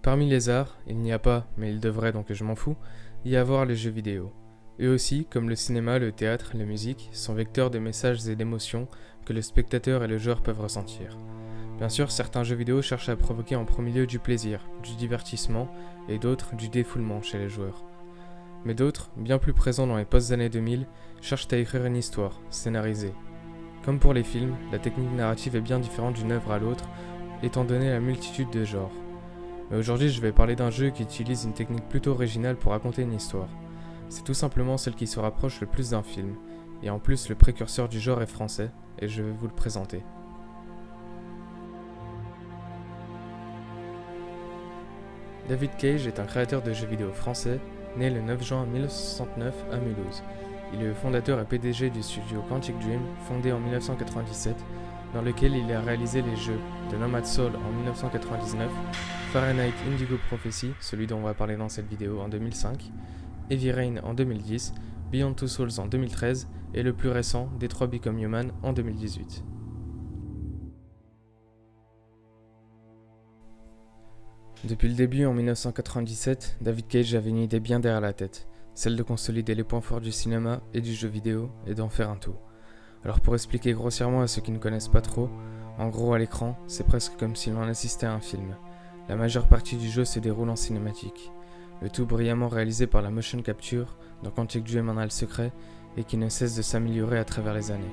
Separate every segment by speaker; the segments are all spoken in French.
Speaker 1: Parmi les arts, il n'y a pas, mais il devrait donc je m'en fous, y avoir les jeux vidéo. Eux aussi, comme le cinéma, le théâtre, la musique, sont vecteurs de messages et d'émotions que le spectateur et le joueur peuvent ressentir. Bien sûr, certains jeux vidéo cherchent à provoquer en premier lieu du plaisir, du divertissement, et d'autres du défoulement chez les joueurs. Mais d'autres, bien plus présents dans les post-années 2000, cherchent à écrire une histoire, scénarisée. Comme pour les films, la technique narrative est bien différente d'une œuvre à l'autre, étant donné la multitude de genres. Mais aujourd'hui, je vais parler d'un jeu qui utilise une technique plutôt originale pour raconter une histoire. C'est tout simplement celle qui se rapproche le plus d'un film, et en plus le précurseur du genre est français, et je vais vous le présenter. David Cage est un créateur de jeux vidéo français, né le 9 juin 1969 à Mulhouse. Il est le fondateur et PDG du studio Quantic Dream, fondé en 1997, dans lequel il a réalisé les jeux de Nomad Soul en 1999, Fahrenheit Indigo Prophecy, celui dont on va parler dans cette vidéo, en 2005, Heavy Rain en 2010, Beyond Two Souls en 2013 et le plus récent, Detroit Become Human en 2018. Depuis le début en 1997, David Cage avait une idée bien derrière la tête, celle de consolider les points forts du cinéma et du jeu vidéo et d'en faire un tout. Alors pour expliquer grossièrement à ceux qui ne connaissent pas trop, en gros à l'écran, c'est presque comme si l'on assistait à un film. La majeure partie du jeu se déroule en cinématique. Le tout brillamment réalisé par la motion capture, dont Quantic Dream en a le secret, et qui ne cesse de s'améliorer à travers les années.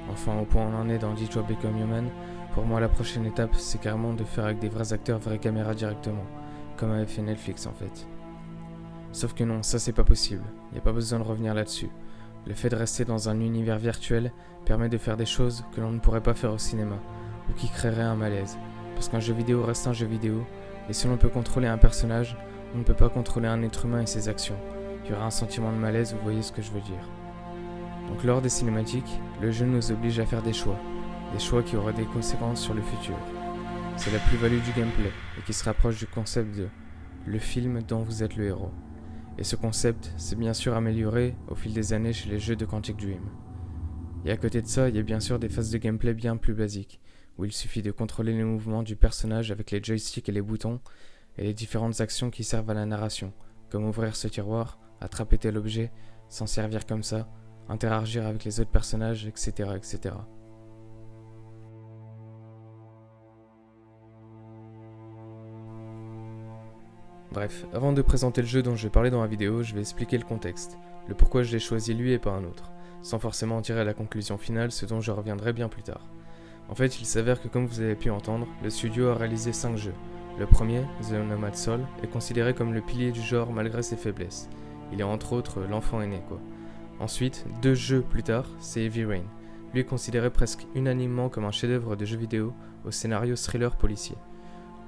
Speaker 1: Enfin, au point où on en est dans Detroit Become Human, pour moi la prochaine étape, c'est carrément de faire avec des vrais acteurs, vraies caméras directement, comme avait fait Netflix en fait. Sauf que non, ça c'est pas possible, il n'y a pas besoin de revenir là-dessus. Le fait de rester dans un univers virtuel permet de faire des choses que l'on ne pourrait pas faire au cinéma, ou qui créeraient un malaise. Parce qu'un jeu vidéo reste un jeu vidéo, et si l'on peut contrôler un personnage, on ne peut pas contrôler un être humain et ses actions. Il y aura un sentiment de malaise, vous voyez ce que je veux dire. Donc lors des cinématiques, le jeu nous oblige à faire des choix qui auraient des conséquences sur le futur. C'est la plus-value du gameplay, et qui se rapproche du concept de « le film dont vous êtes le héros ». Et ce concept s'est bien sûr amélioré au fil des années chez les jeux de Quantic Dream. Et à côté de ça, il y a bien sûr des phases de gameplay bien plus basiques, où il suffit de contrôler les mouvements du personnage avec les joysticks et les boutons, et les différentes actions qui servent à la narration, comme ouvrir ce tiroir, attraper tel objet, s'en servir comme ça, interagir avec les autres personnages, etc. etc. Bref, avant de présenter le jeu dont je vais parler dans la vidéo, je vais expliquer le contexte, le pourquoi je l'ai choisi lui et pas un autre, sans forcément en tirer la conclusion finale, ce dont je reviendrai bien plus tard. En fait, il s'avère que comme vous avez pu entendre, le studio a réalisé 5 jeux. Le premier, The Nomad Soul, est considéré comme le pilier du genre malgré ses faiblesses. Il est entre autres l'enfant aîné quoi. Ensuite, 2 jeux plus tard, c'est Heavy Rain. Lui est considéré presque unanimement comme un chef-d'œuvre de jeu vidéo au scénario thriller policier.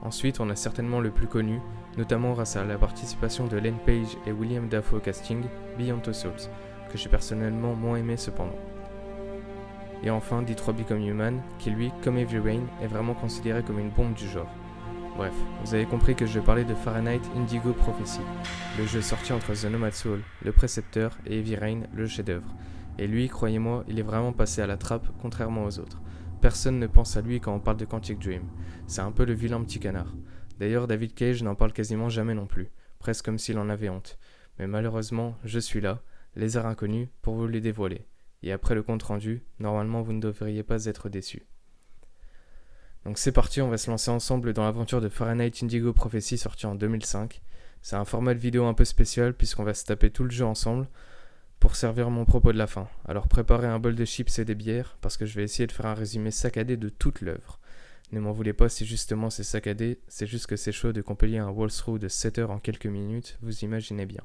Speaker 1: Ensuite, on a certainement le plus connu, notamment grâce à la participation de Len Page et William Dafoe au casting, Beyond Two Souls, que j'ai personnellement moins aimé cependant. Et enfin, Detroit Become Human, qui lui, comme Heavy Rain, est vraiment considéré comme une bombe du genre. Bref, vous avez compris que je vais parler de Fahrenheit Indigo Prophecy, le jeu sorti entre The Nomad Soul, le précepteur, et Heavy Rain, le chef-d'œuvre. Et lui, croyez-moi, il est vraiment passé à la trappe, contrairement aux autres. Personne ne pense à lui quand on parle de Quantic Dream. C'est un peu le vilain petit canard. D'ailleurs, David Cage n'en parle quasiment jamais non plus, presque comme s'il en avait honte. Mais malheureusement, je suis là, les arts inconnus, pour vous les dévoiler. Et après le compte rendu, normalement vous ne devriez pas être déçus. Donc c'est parti, on va se lancer ensemble dans l'aventure de Fahrenheit Indigo Prophecy sorti en 2005. C'est un format de vidéo un peu spécial puisqu'on va se taper tout le jeu ensemble pour servir mon propos de la fin. Alors préparez un bol de chips et des bières parce que je vais essayer de faire un résumé saccadé de toute l'œuvre. Ne m'en voulez pas si justement c'est saccadé, c'est juste que c'est chaud de compiler un walkthrough de 7 heures en quelques minutes, vous imaginez bien.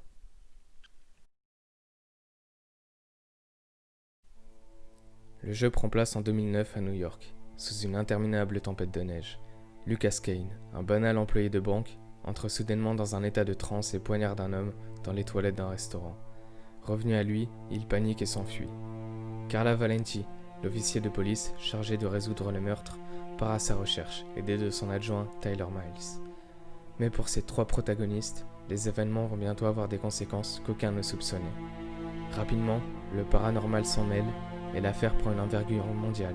Speaker 1: Le jeu prend place en 2009 à New York, sous une interminable tempête de neige. Lucas Kane, un banal employé de banque, entre soudainement dans un état de transe et poignarde un homme dans les toilettes d'un restaurant. Revenu à lui, il panique et s'enfuit. Carla Valenti, l'officier de police chargé de résoudre le meurtre, part à sa recherche, aidé de son adjoint Tyler Miles. Mais pour ces 3 protagonistes, les événements vont bientôt avoir des conséquences qu'aucun ne soupçonnait. Rapidement, le paranormal s'en mêle et l'affaire prend une envergure mondiale.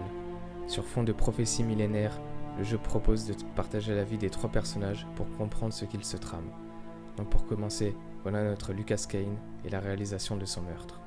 Speaker 1: Sur fond de prophéties millénaires, le jeu propose de partager la vie des 3 personnages pour comprendre ce qu'ils se trament. Donc pour commencer, voilà notre Lucas Kane et la réalisation de son meurtre.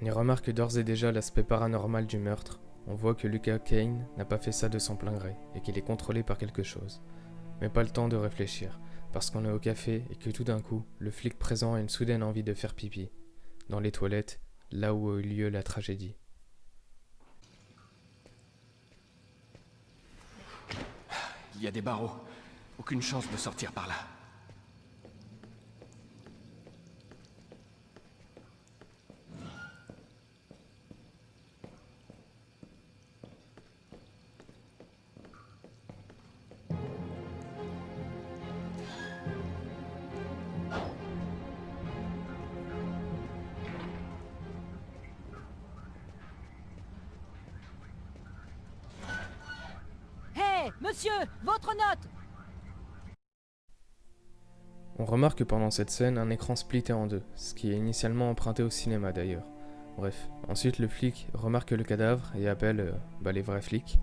Speaker 1: On y remarque d'ores et déjà l'aspect paranormal du meurtre. On voit que Lucas Kane n'a pas fait ça de son plein gré et qu'il est contrôlé par quelque chose. Mais pas le temps de réfléchir, parce qu'on est au café et que tout d'un coup, le flic présent a une soudaine envie de faire pipi. Dans les toilettes, là où a eu lieu la tragédie.
Speaker 2: Il y a des barreaux. Aucune chance de sortir par là.
Speaker 3: Hé, monsieur, votre note!
Speaker 1: On remarque pendant cette scène un écran splitté en deux, ce qui est initialement emprunté au cinéma d'ailleurs. Bref, ensuite le flic remarque le cadavre et appelle les vrais flics.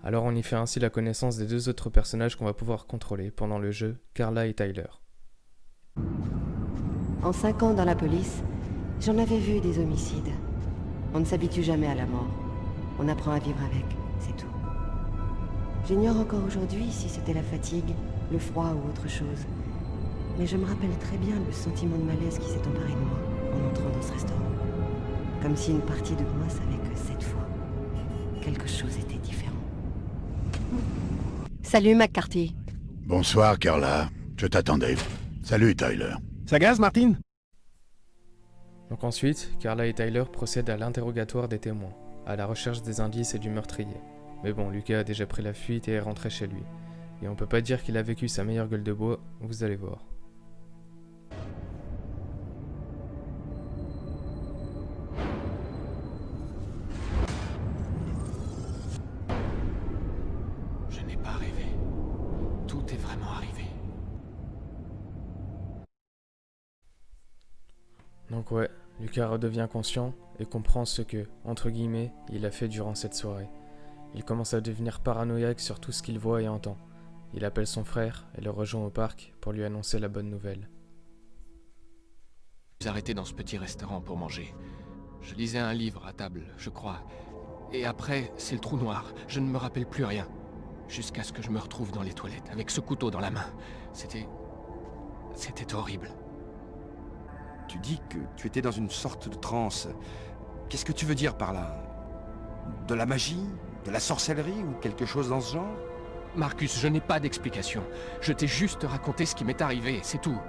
Speaker 1: Alors on y fait ainsi la connaissance des 2 autres personnages qu'on va pouvoir contrôler pendant le jeu, Carla et Tyler.
Speaker 4: En 5 ans dans la police, j'en avais vu des homicides. On ne s'habitue jamais à la mort. On apprend à vivre avec, c'est tout. J'ignore encore aujourd'hui si c'était la fatigue, le froid ou autre chose. Mais je me rappelle très bien le sentiment de malaise qui s'est emparé de moi en entrant dans ce restaurant. Comme si une partie de moi savait que cette fois, quelque chose était différent. Salut McCarthy.
Speaker 5: Bonsoir, Carla. Je t'attendais. Salut, Tyler.
Speaker 6: Ça gaz, Martine?
Speaker 1: Donc ensuite, Carla et Tyler procèdent à l'interrogatoire des témoins, à la recherche des indices et du meurtrier. Mais bon, Lucas a déjà pris la fuite et est rentré chez lui. Et on peut pas dire qu'il a vécu sa meilleure gueule de bois, vous allez voir.
Speaker 2: Je n'ai pas rêvé. Tout est vraiment arrivé.
Speaker 1: Donc ouais, Lucas redevient conscient et comprend ce que, entre guillemets, il a fait durant cette soirée. Il commence à devenir paranoïaque sur tout ce qu'il voit et entend. Il appelle son frère et le rejoint au parc pour lui annoncer la bonne nouvelle.
Speaker 2: Je suis arrêté dans ce petit restaurant pour manger. Je lisais un livre à table, je crois. Et après, c'est le trou noir. Je ne me rappelle plus rien. Jusqu'à ce que je me retrouve dans les toilettes, avec ce couteau dans la main. C'était horrible.
Speaker 6: Tu dis que tu étais dans une sorte de transe. Qu'est-ce que tu veux dire par là? De la magie? De la sorcellerie ou quelque chose dans ce genre?
Speaker 2: Marcus, je n'ai pas d'explication. Je t'ai juste raconté ce qui m'est arrivé, c'est tout.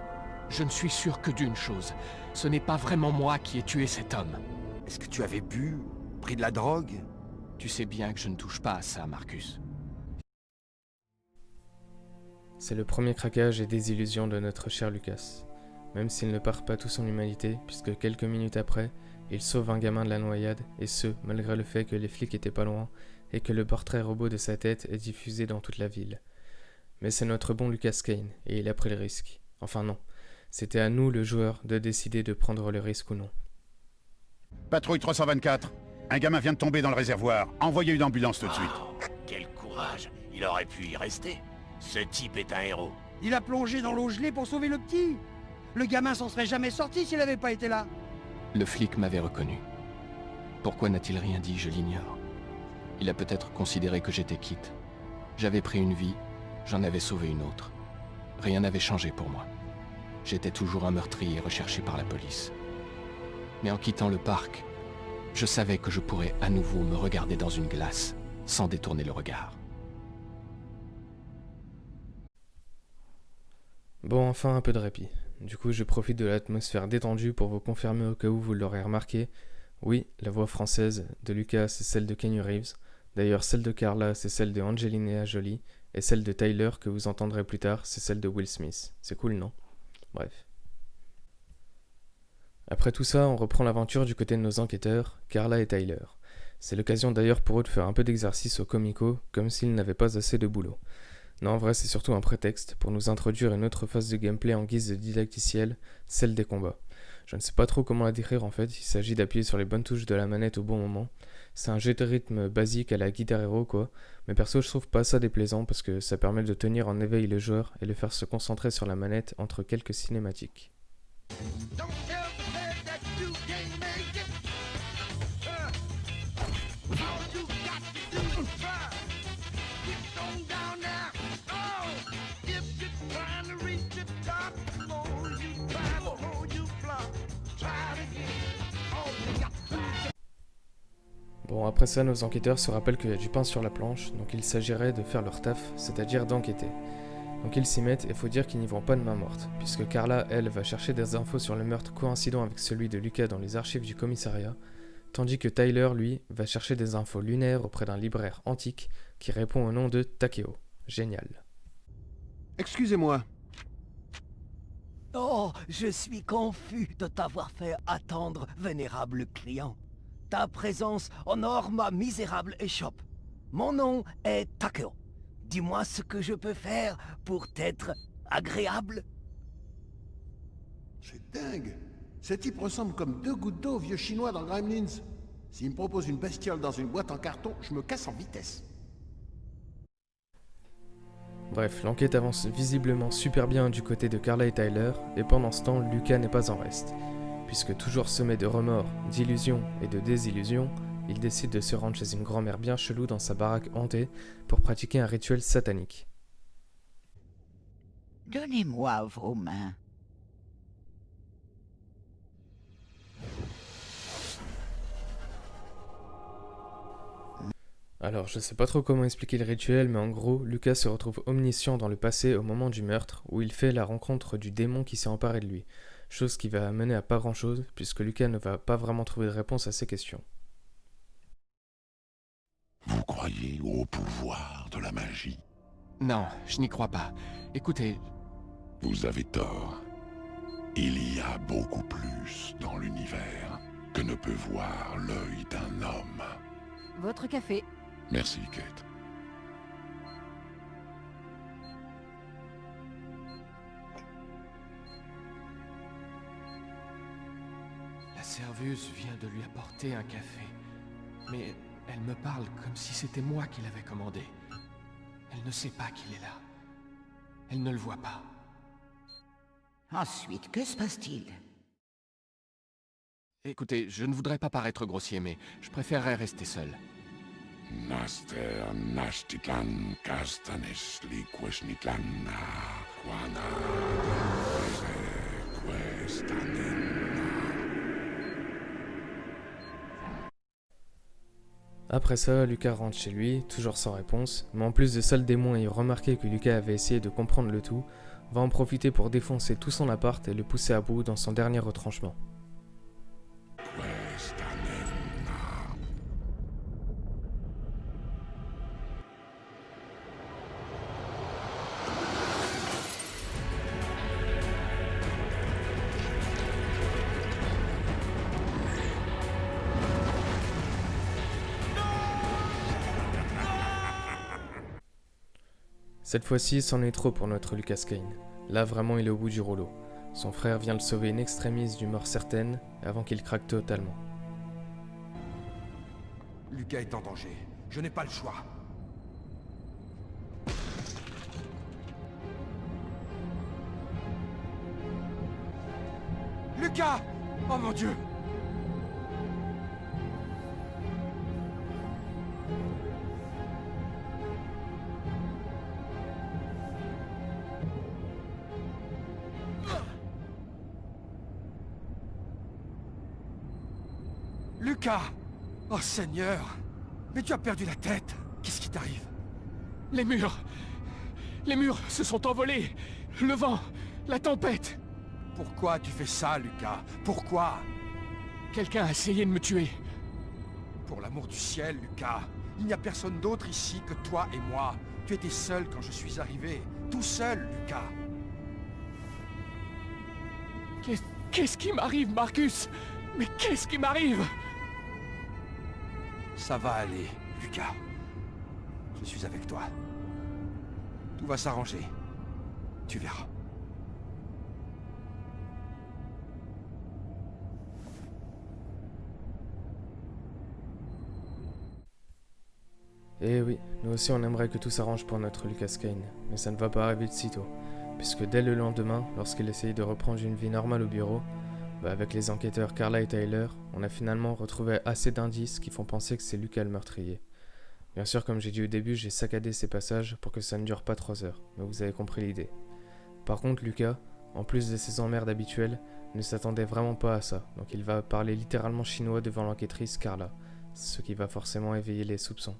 Speaker 2: Je ne suis sûr que d'une chose. Ce n'est pas vraiment moi qui ai tué cet homme.
Speaker 6: Est-ce que tu avais bu? Pris de la drogue?
Speaker 2: Tu sais bien que je ne touche pas à ça, Marcus.
Speaker 1: C'est le premier craquage et désillusion de notre cher Lucas. Même s'il ne perd pas toute son humanité, puisque quelques minutes après, il sauve un gamin de la noyade, et ce, malgré le fait que les flics étaient pas loin, et que le portrait robot de sa tête est diffusé dans toute la ville. Mais c'est notre bon Lucas Kane, et il a pris le risque. Enfin non, c'était à nous, le joueur, de décider de prendre le risque ou non.
Speaker 5: Patrouille 324. Un gamin vient de tomber dans le réservoir. Envoyez une ambulance tout de suite.
Speaker 7: Oh, quel courage! Il aurait pu y rester. Ce type est un héros.
Speaker 8: Il a plongé dans l'eau gelée pour sauver le petit. Le gamin s'en serait jamais sorti s'il n'avait pas été là.
Speaker 2: Le flic m'avait reconnu. Pourquoi n'a-t-il rien dit, je l'ignore. Il a peut-être considéré que j'étais quitte. J'avais pris une vie, j'en avais sauvé une autre. Rien n'avait changé pour moi. J'étais toujours un meurtrier recherché par la police. Mais en quittant le parc, je savais que je pourrais à nouveau me regarder dans une glace, sans détourner le regard.
Speaker 1: Bon, enfin un peu de répit. Du coup, je profite de l'atmosphère détendue pour vous confirmer au cas où vous l'aurez remarqué. Oui, la voix française de Lucas, c'est celle de Keanu Reeves. D'ailleurs, celle de Carla, c'est celle de Angelina Jolie. Et celle de Tyler, que vous entendrez plus tard, c'est celle de Will Smith. C'est cool, non? Bref. Après tout ça, on reprend l'aventure du côté de nos enquêteurs, Carla et Tyler. C'est l'occasion d'ailleurs pour eux de faire un peu d'exercice au comico, comme s'ils n'avaient pas assez de boulot. Non, en vrai, c'est surtout un prétexte pour nous introduire une autre phase de gameplay en guise de didacticiel, celle des combats. Je ne sais pas trop comment la décrire en fait, il s'agit d'appuyer sur les bonnes touches de la manette au bon moment. C'est un jeu de rythme basique à la Guitar Hero quoi, mais perso je trouve pas ça déplaisant parce que ça permet de tenir en éveil le joueur et le faire se concentrer sur la manette entre quelques cinématiques. Bon, après ça, nos enquêteurs se rappellent qu'il y a du pain sur la planche, donc il s'agirait de faire leur taf, c'est-à-dire d'enquêter. Donc ils s'y mettent et faut dire qu'ils n'y vont pas de main morte, puisque Carla, elle, va chercher des infos sur le meurtre coïncidant avec celui de Lucas dans les archives du commissariat, tandis que Tyler, lui, va chercher des infos lunaires auprès d'un libraire antique qui répond au nom de Takeo. Génial.
Speaker 6: Excusez-moi.
Speaker 9: Oh, je suis confus de t'avoir fait attendre, vénérable client. Ta présence honore ma misérable échoppe. Mon nom est Takeo. Dis-moi ce que je peux faire pour t'être agréable.
Speaker 10: C'est dingue. Ce type ressemble comme deux gouttes d'eau au vieux chinois dans Gremlins. S'il me propose une bestiole dans une boîte en carton, je me casse en vitesse.
Speaker 1: Bref, l'enquête avance visiblement super bien du côté de Carla et Tyler, et pendant ce temps, Lucas n'est pas en reste. Puisque toujours semé de remords, d'illusions et de désillusions, il décide de se rendre chez une grand-mère bien chelou dans sa baraque hantée pour pratiquer un rituel satanique.
Speaker 11: Donnez-moi vos mains.
Speaker 1: Alors, je sais pas trop comment expliquer le rituel, mais en gros, Lucas se retrouve omniscient dans le passé au moment du meurtre, où il fait la rencontre du démon qui s'est emparé de lui. Chose qui va mener à pas grand chose, puisque Lucas ne va pas vraiment trouver de réponse à ces questions.
Speaker 12: Vous croyez au pouvoir de la magie?
Speaker 2: Non, je n'y crois pas. Écoutez...
Speaker 12: Vous avez tort. Il y a beaucoup plus dans l'univers que ne peut voir l'œil d'un homme.
Speaker 3: Votre café.
Speaker 12: Merci, Kate.
Speaker 2: La serveuse vient de lui apporter un café. Mais elle me parle comme si c'était moi qui l'avais commandé. Elle ne sait pas qu'il est là. Elle ne le voit pas.
Speaker 11: Ensuite, que se passe-t-il?
Speaker 2: Écoutez, je ne voudrais pas paraître grossier, mais je préférerais rester seul.
Speaker 12: Naster nastitlan kastanes liquesnitlan quana
Speaker 1: Après ça, Lucas rentre chez lui, toujours sans réponse, mais en plus de ça, le démon ayant remarqué que Lucas avait essayé de comprendre le tout, va en profiter pour défoncer tout son appart et le pousser à bout dans son dernier retranchement. Cette fois-ci, c'en est trop pour notre Lucas Kane. Là, vraiment, il est au bout du rouleau. Son frère vient le sauver in extremis d'une mort certaine, avant qu'il craque totalement.
Speaker 6: Lucas est en danger. Je n'ai pas le choix. Lucas! Oh mon Dieu! Lucas! Oh Seigneur! Mais tu as perdu la tête! Qu'est-ce qui t'arrive?
Speaker 2: Les murs! Les murs se sont envolés! Le vent! La tempête!
Speaker 6: Pourquoi tu fais ça, Lucas? Pourquoi?
Speaker 2: Quelqu'un a essayé de me tuer.
Speaker 6: Pour l'amour du ciel, Lucas! Il n'y a personne d'autre ici que toi et moi. Tu étais seul quand je suis arrivé. Tout seul, Lucas!
Speaker 2: Qu'est-ce qui m'arrive, Marcus? Mais qu'est-ce qui m'arrive?
Speaker 6: Ça va aller, Lucas. Je suis avec toi. Tout va s'arranger. Tu verras.
Speaker 1: Et oui, nous aussi on aimerait que tout s'arrange pour notre Lucas Kane, mais ça ne va pas arriver de sitôt, puisque dès le lendemain, lorsqu'il essayait de reprendre une vie normale au bureau, avec les enquêteurs Carla et Tyler, on a finalement retrouvé assez d'indices qui font penser que c'est Lucas le meurtrier. Bien sûr, comme j'ai dit au début, j'ai saccadé ces passages pour que ça ne dure pas 3 heures, mais vous avez compris l'idée. Par contre, Lucas, en plus de ses emmerdes habituelles, ne s'attendait vraiment pas à ça, donc il va parler littéralement chinois devant l'enquêtrice Carla, ce qui va forcément éveiller les soupçons.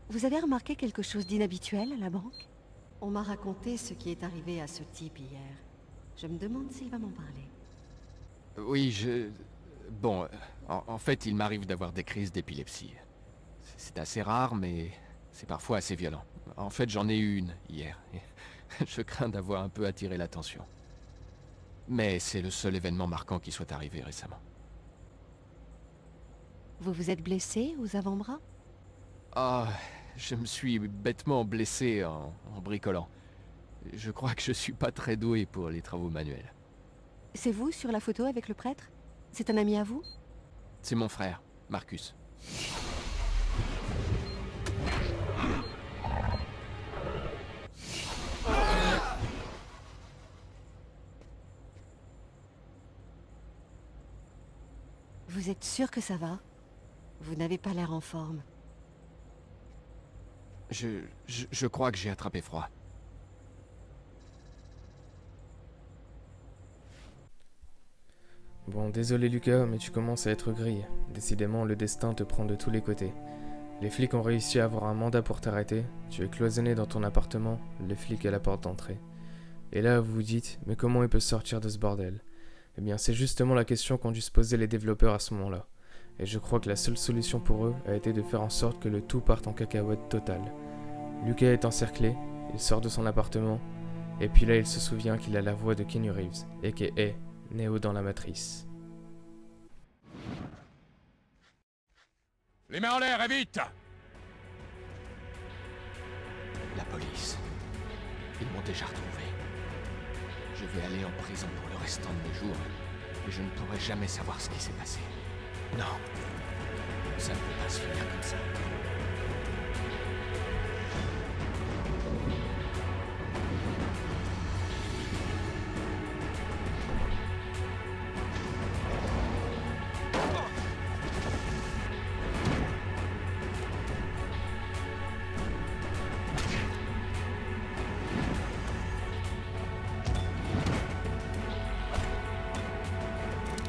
Speaker 4: Vous avez remarqué quelque chose d'inhabituel à la banque? On m'a raconté ce qui est arrivé à ce type hier. Je me demande s'il va m'en parler.
Speaker 2: Oui, Bon, en fait, il m'arrive d'avoir des crises d'épilepsie. C'est assez rare, mais c'est parfois assez violent. En fait, j'en ai eu une hier. Je crains d'avoir un peu attiré l'attention. Mais c'est le seul événement marquant qui soit arrivé récemment.
Speaker 4: Vous vous êtes blessé aux avant-bras?
Speaker 2: Ah, je me suis bêtement blessé en bricolant. Je crois que je suis pas très doué pour les travaux manuels.
Speaker 4: C'est vous sur la photo avec le prêtre? C'est un ami à vous?
Speaker 2: C'est mon frère, Marcus.
Speaker 4: Vous êtes sûr que ça va? Vous n'avez pas l'air en forme.
Speaker 2: Je crois que j'ai attrapé froid.
Speaker 1: Bon, désolé Lucas, mais tu commences à être grillé. Décidément, le destin te prend de tous les côtés. Les flics ont réussi à avoir un mandat pour t'arrêter, tu es cloisonné dans ton appartement, les flics à la porte d'entrée. Et là, vous vous dites, mais comment il peut sortir de ce bordel? Eh bien, c'est justement la question qu'ont dû se poser les développeurs à ce moment-là. Et je crois que la seule solution pour eux a été de faire en sorte que le tout parte en cacahuète totale. Lucas est encerclé, il sort de son appartement, et puis là il se souvient qu'il a la voix de Keanu Reeves, a.k.a. Neo dans la Matrice.
Speaker 5: Les mains en l'air, et vite!
Speaker 2: La police. Ils m'ont déjà retrouvé. Je vais aller en prison pour le restant de mes jours, et je ne pourrai jamais savoir ce qui s'est passé. Non. Ça ne peut pas se finir comme ça.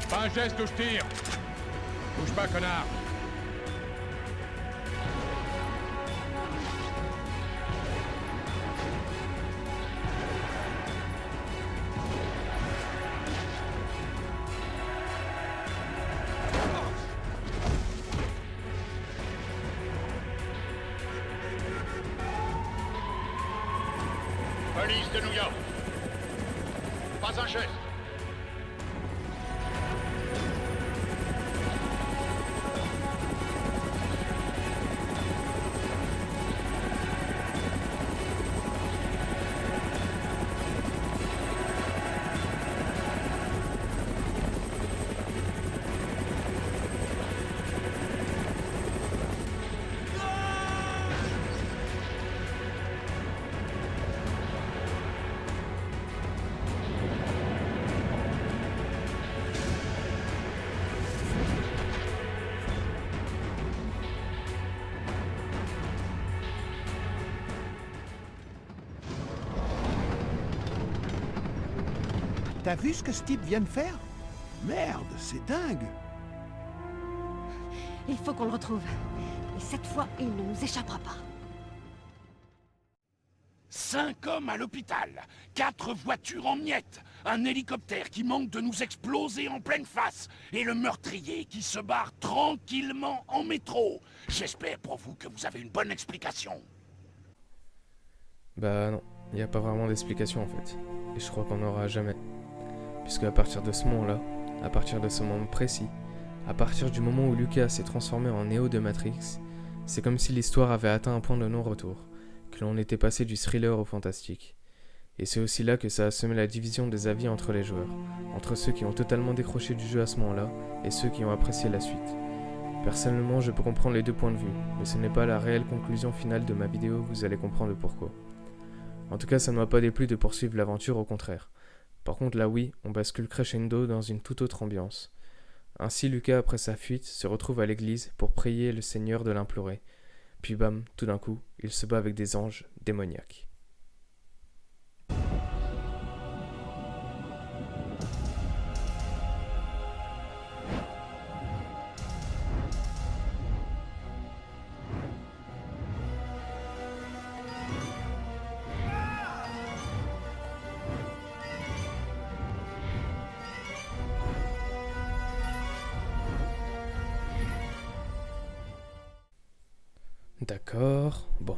Speaker 5: Pas un geste ou je tire! Bouge pas, connard! Police de New York! Pas un geste!
Speaker 10: T'as vu ce que ce type vient de faire? Merde, c'est dingue.
Speaker 4: Il faut qu'on le retrouve. Et cette fois, il ne nous échappera pas.
Speaker 12: 5 hommes à l'hôpital, 4 voitures en miettes, un hélicoptère qui manque de nous exploser en pleine face, et le meurtrier qui se barre tranquillement en métro. J'espère pour vous que vous avez une bonne explication.
Speaker 1: Bah non, il n'y a pas vraiment d'explication en fait. Et je crois qu'on n'aura jamais. Puisque à partir de ce moment-là, à partir de ce moment précis, à partir du moment où Lucas s'est transformé en Neo de Matrix, c'est comme si l'histoire avait atteint un point de non-retour, que l'on était passé du thriller au fantastique. Et c'est aussi là que ça a semé la division des avis entre les joueurs, entre ceux qui ont totalement décroché du jeu à ce moment-là, et ceux qui ont apprécié la suite. Personnellement, je peux comprendre les deux points de vue, mais ce n'est pas la réelle conclusion finale de ma vidéo, vous allez comprendre le pourquoi. En tout cas, ça ne m'a pas déplu de poursuivre l'aventure, au contraire. Par contre, là oui, on bascule crescendo dans une toute autre ambiance. Ainsi, Lucas, après sa fuite, se retrouve à l'église pour prier le Seigneur de l'implorer. Puis bam, tout d'un coup, il se bat avec des anges démoniaques. D'accord, bon.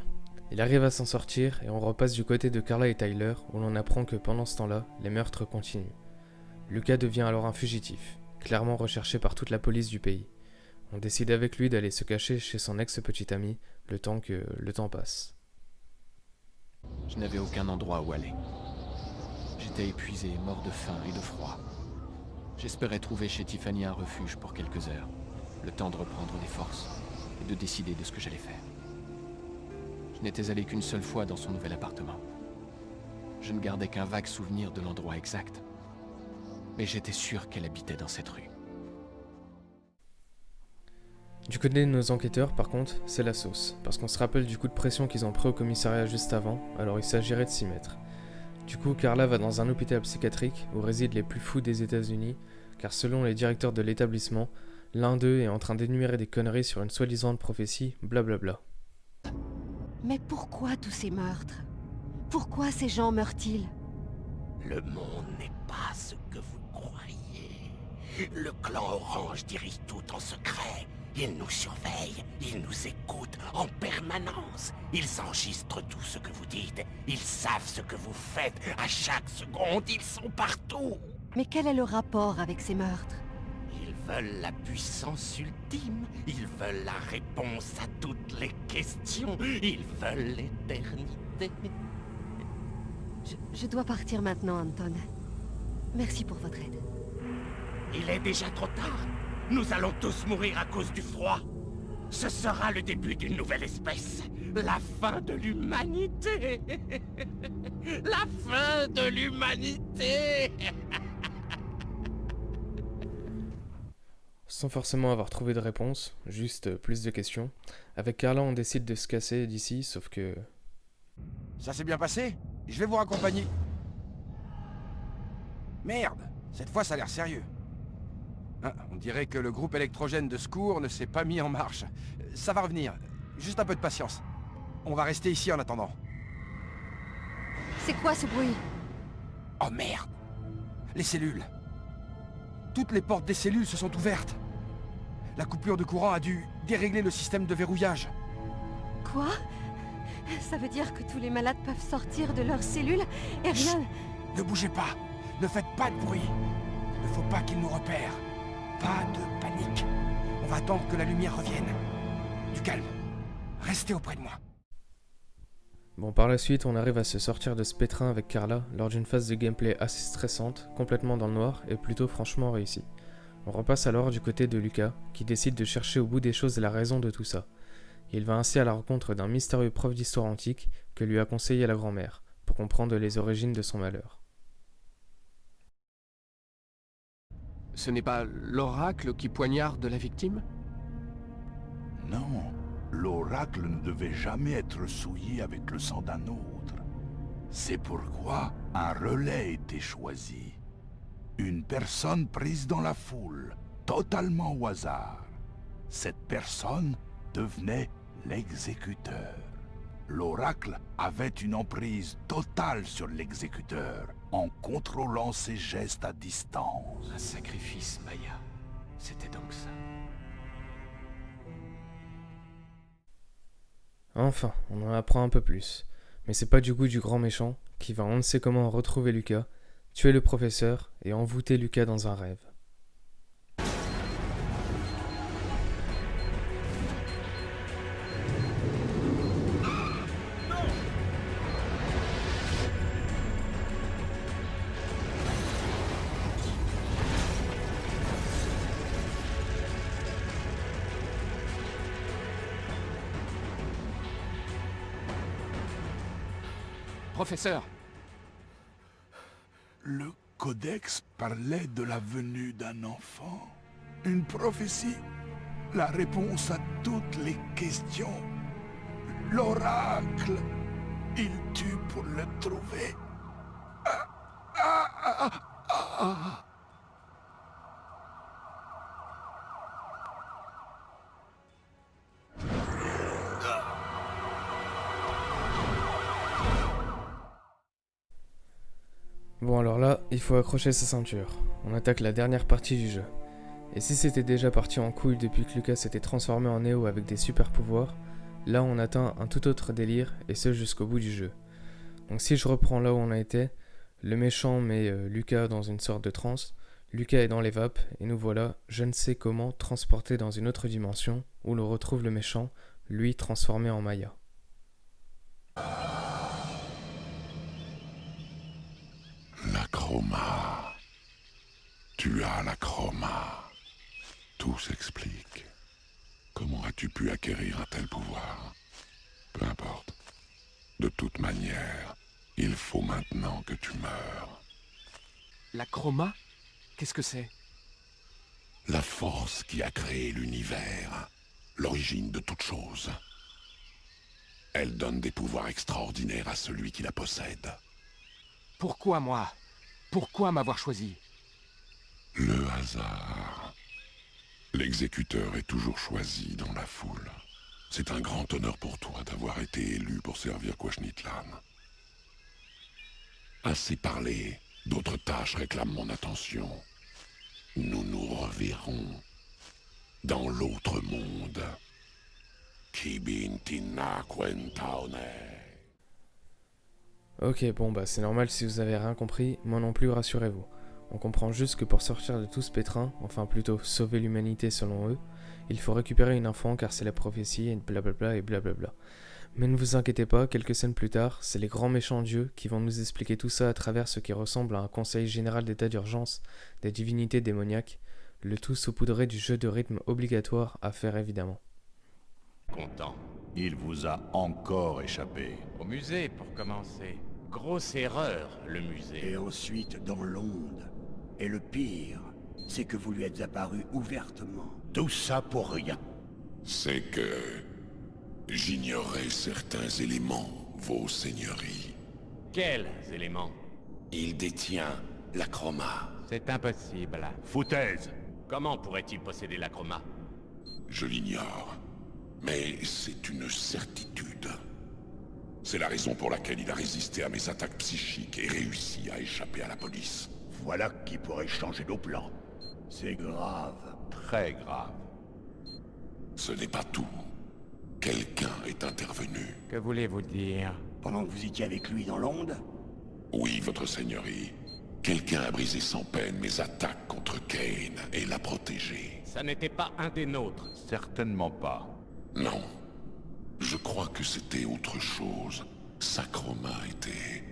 Speaker 1: Il arrive à s'en sortir et on repasse du côté de Carla et Tyler où l'on apprend que pendant ce temps-là, les meurtres continuent. Lucas devient alors un fugitif, clairement recherché par toute la police du pays. On décide avec lui d'aller se cacher chez son ex-petit ami le temps que le temps passe.
Speaker 2: Je n'avais aucun endroit où aller. J'étais épuisé, mort de faim et de froid. J'espérais trouver chez Tiffany un refuge pour quelques heures, le temps de reprendre des forces et de décider de ce que j'allais faire. Je n'étais allé qu'une seule fois dans son nouvel appartement. Je ne gardais qu'un vague souvenir de l'endroit exact. Mais j'étais sûr qu'elle habitait dans cette rue.
Speaker 1: Du côté de nos enquêteurs, par contre, c'est la sauce, parce qu'on se rappelle du coup de pression qu'ils ont pris au commissariat juste avant, alors il s'agirait de s'y mettre. Du coup, Carla va dans un hôpital psychiatrique où résident les plus fous des États-Unis, car selon les directeurs de l'établissement, l'un d'eux est en train d'énumérer des conneries sur une soi-disant prophétie, blablabla.
Speaker 4: Mais pourquoi tous ces meurtres? Pourquoi ces gens meurent-ils?
Speaker 7: Le monde n'est pas ce que vous croyez. Le clan Orange dirige tout en secret. Ils nous surveillent, ils nous écoutent en permanence. Ils enregistrent tout ce que vous dites. Ils savent ce que vous faites. À chaque seconde, ils sont partout.
Speaker 4: Mais quel est le rapport avec ces meurtres?
Speaker 7: Ils veulent la puissance ultime. Ils veulent la réponse à toutes les questions. Ils veulent l'éternité.
Speaker 4: Je dois partir maintenant, Anton. Merci pour votre aide.
Speaker 7: Il est déjà trop tard. Nous allons tous mourir à cause du froid. Ce sera le début d'une nouvelle espèce. La fin de l'humanité. La fin de l'humanité.
Speaker 1: Sans forcément avoir trouvé de réponse, juste plus de questions, avec Carla on décide de se casser d'ici, sauf que...
Speaker 6: Ça s'est bien passé? Je vais vous raccompagner. Merde, cette fois ça a l'air sérieux. Hein, on dirait que le groupe électrogène de secours ne s'est pas mis en marche. Ça va revenir, juste un peu de patience. On va rester ici en attendant.
Speaker 4: C'est quoi ce bruit?
Speaker 6: Oh merde! Les cellules. Toutes les portes des cellules se sont ouvertes. La coupure de courant a dû dérégler le système de verrouillage.
Speaker 4: Quoi? Ça veut dire que tous les malades peuvent sortir de leurs cellules et rien...
Speaker 6: Chut, ne bougez pas. Ne faites pas de bruit. Il ne faut pas qu'ils nous repèrent. Pas de panique. On va attendre que la lumière revienne. Du calme. Restez auprès de moi.
Speaker 1: Bon, par la suite, on arrive à se sortir de ce pétrin avec Carla lors d'une phase de gameplay assez stressante, complètement dans le noir et plutôt franchement réussie. On repasse alors du côté de Lucas, qui décide de chercher au bout des choses la raison de tout ça. Il va ainsi à la rencontre d'un mystérieux prof d'histoire antique que lui a conseillé la grand-mère, pour comprendre les origines de son malheur.
Speaker 2: Ce n'est pas l'oracle qui poignarde la victime?
Speaker 12: Non, l'oracle ne devait jamais être souillé avec le sang d'un autre. C'est pourquoi un relais était choisi. Une personne prise dans la foule, totalement au hasard. Cette personne devenait l'exécuteur. L'oracle avait une emprise totale sur l'exécuteur, en contrôlant ses gestes à distance.
Speaker 2: Un sacrifice, Maya. C'était donc ça.
Speaker 1: Enfin, on en apprend un peu plus. Mais c'est pas du goût du grand méchant, qui va on ne sait comment retrouver Lucas, tuer le professeur et envoûter Lucas dans un rêve.
Speaker 2: Professeur!
Speaker 12: Le codex parlait de la venue d'un enfant. Une prophétie. La réponse à toutes les questions. L'oracle. Il tue pour le trouver.
Speaker 1: Bon alors là, il faut accrocher sa ceinture. On attaque la dernière partie du jeu. Et si c'était déjà parti en couille depuis que Lucas s'était transformé en Neo avec des super pouvoirs, là on atteint un tout autre délire, et ce jusqu'au bout du jeu. Donc si je reprends là où on a été, le méchant met Lucas dans une sorte de transe, Lucas est dans les vapes, et nous voilà, je ne sais comment, transportés dans une autre dimension, où l'on retrouve le méchant, lui transformé en Maya.
Speaker 13: La chroma. Tu as la chroma. Tout s'explique. Comment as-tu pu acquérir un tel pouvoir? Peu importe. De toute manière, il faut maintenant que tu meurs.
Speaker 2: La chroma? Qu'est-ce que c'est?
Speaker 13: La force qui a créé l'univers, l'origine de toute chose. Elle donne des pouvoirs extraordinaires à celui qui la possède.
Speaker 2: Pourquoi moi? Pourquoi m'avoir choisi?
Speaker 13: Le hasard. L'exécuteur est toujours choisi dans la foule. C'est un grand honneur pour toi d'avoir été élu pour servir Koashnitzlan. Assez parlé, d'autres tâches réclament mon attention. Nous nous reverrons dans l'autre monde. Kibintina Quentaune.
Speaker 1: Ok, bon bah c'est normal si vous avez rien compris, moi non plus, rassurez-vous. On comprend juste que pour sortir de tout ce pétrin, enfin plutôt sauver l'humanité selon eux, il faut récupérer une enfant car c'est la prophétie et blablabla et blablabla. Mais ne vous inquiétez pas, quelques scènes plus tard, c'est les grands méchants dieux qui vont nous expliquer tout ça à travers ce qui ressemble à un conseil général d'état d'urgence des divinités démoniaques, le tout saupoudré du jeu de rythme obligatoire à faire évidemment.
Speaker 14: Content. Il vous a encore échappé. Au musée, pour commencer. Grosse erreur, le musée.
Speaker 15: Et ensuite dans l'onde. Et le pire, c'est que vous lui êtes apparu ouvertement.
Speaker 7: Tout ça pour rien.
Speaker 13: C'est que j'ignorais certains éléments, vos seigneuries.
Speaker 14: Quels éléments?
Speaker 7: Il détient la chroma.
Speaker 14: C'est impossible.
Speaker 7: Foutaise.
Speaker 14: Comment pourrait-il posséder la chroma?
Speaker 13: Je l'ignore, mais c'est une certitude. C'est la raison pour laquelle il a résisté à mes attaques psychiques et réussi à échapper à la police.
Speaker 15: Voilà qui pourrait changer nos plans. C'est grave.
Speaker 14: Très grave.
Speaker 13: Ce n'est pas tout. Quelqu'un est intervenu.
Speaker 14: Que voulez-vous dire?
Speaker 15: Pendant que vous étiez avec lui dans l'onde?
Speaker 13: Oui, votre seigneurie. Quelqu'un a brisé sans peine mes attaques contre Kane et l'a protégé.
Speaker 14: Ça n'était pas un des nôtres.
Speaker 7: Certainement pas.
Speaker 13: Non. Je crois que c'était autre chose. Sa chroma était